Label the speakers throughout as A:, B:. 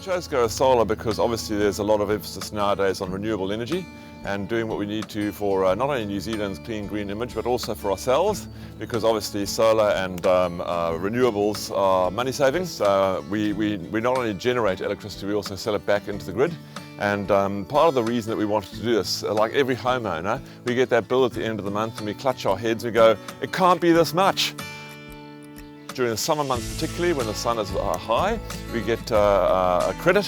A: Chose go solar because obviously there's a lot of emphasis nowadays on renewable energy and doing what we need to for not only New Zealand's clean green image but also for ourselves, because obviously solar and renewables are money savings. We not only generate electricity, we also sell it back into the grid. And part of the reason that we wanted to do this, like every homeowner, we get that bill at the end of the month and we clutch our heads and we go, it can't be this much. During the summer months particularly, when the sun is high, we get a credit,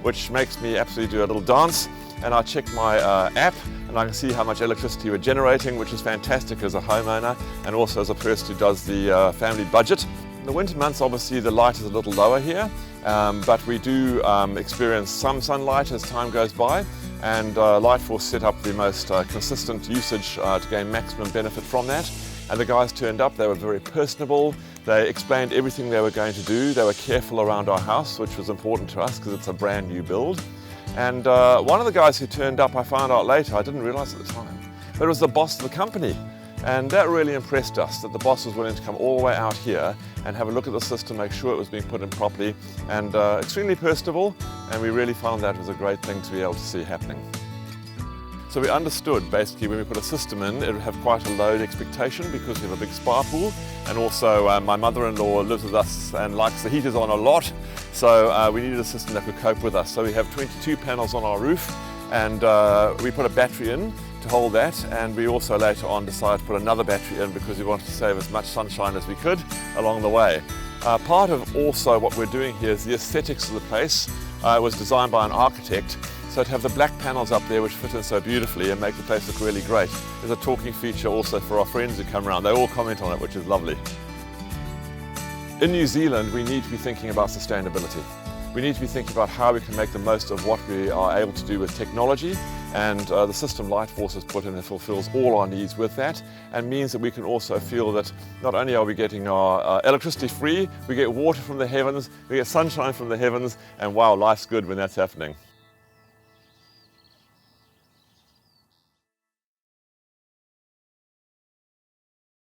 A: which makes me absolutely do a little dance. And I check my app and I can see how much electricity we're generating, which is fantastic as a homeowner and also as a person who does the family budget. In the winter months, obviously the light is a little lower here, but we do experience some sunlight as time goes by, and Lightforce set up the most consistent usage to gain maximum benefit from that. And the guys turned up, they were very personable, they explained everything they were going to do, they were careful around our house, which was important to us because it's a brand new build. And one of the guys who turned up, I found out later, I didn't realise at the time, but it was the boss of the company. And that really impressed us, that the boss was willing to come all the way out here and have a look at the system, make sure it was being put in properly, and extremely personable, and we really found that was a great thing to be able to see happening. So we understood basically when we put a system in, it would have quite a load expectation because we have a big spa pool, and also my mother-in-law lives with us and likes the heaters on a lot, so we needed a system that could cope with us. So we have 22 panels on our roof, and we put a battery in to hold that, and we also later on decided to put another battery in because we wanted to save as much sunshine as we could along the way. Part of also what we're doing here is the aesthetics of the place. It was designed by an architect, so to have the black panels up there which fit in so beautifully and make the place look really great. There's a talking feature also for our friends who come around. They all comment on it, which is lovely. In New Zealand, we need to be thinking about sustainability. We need to be thinking about how we can make the most of what we are able to do with technology, and the system Lightforce has put in and fulfills all our needs with that, and means that we can also feel that not only are we getting our electricity free, we get water from the heavens, we get sunshine from the heavens, and wow, life's good when that's happening.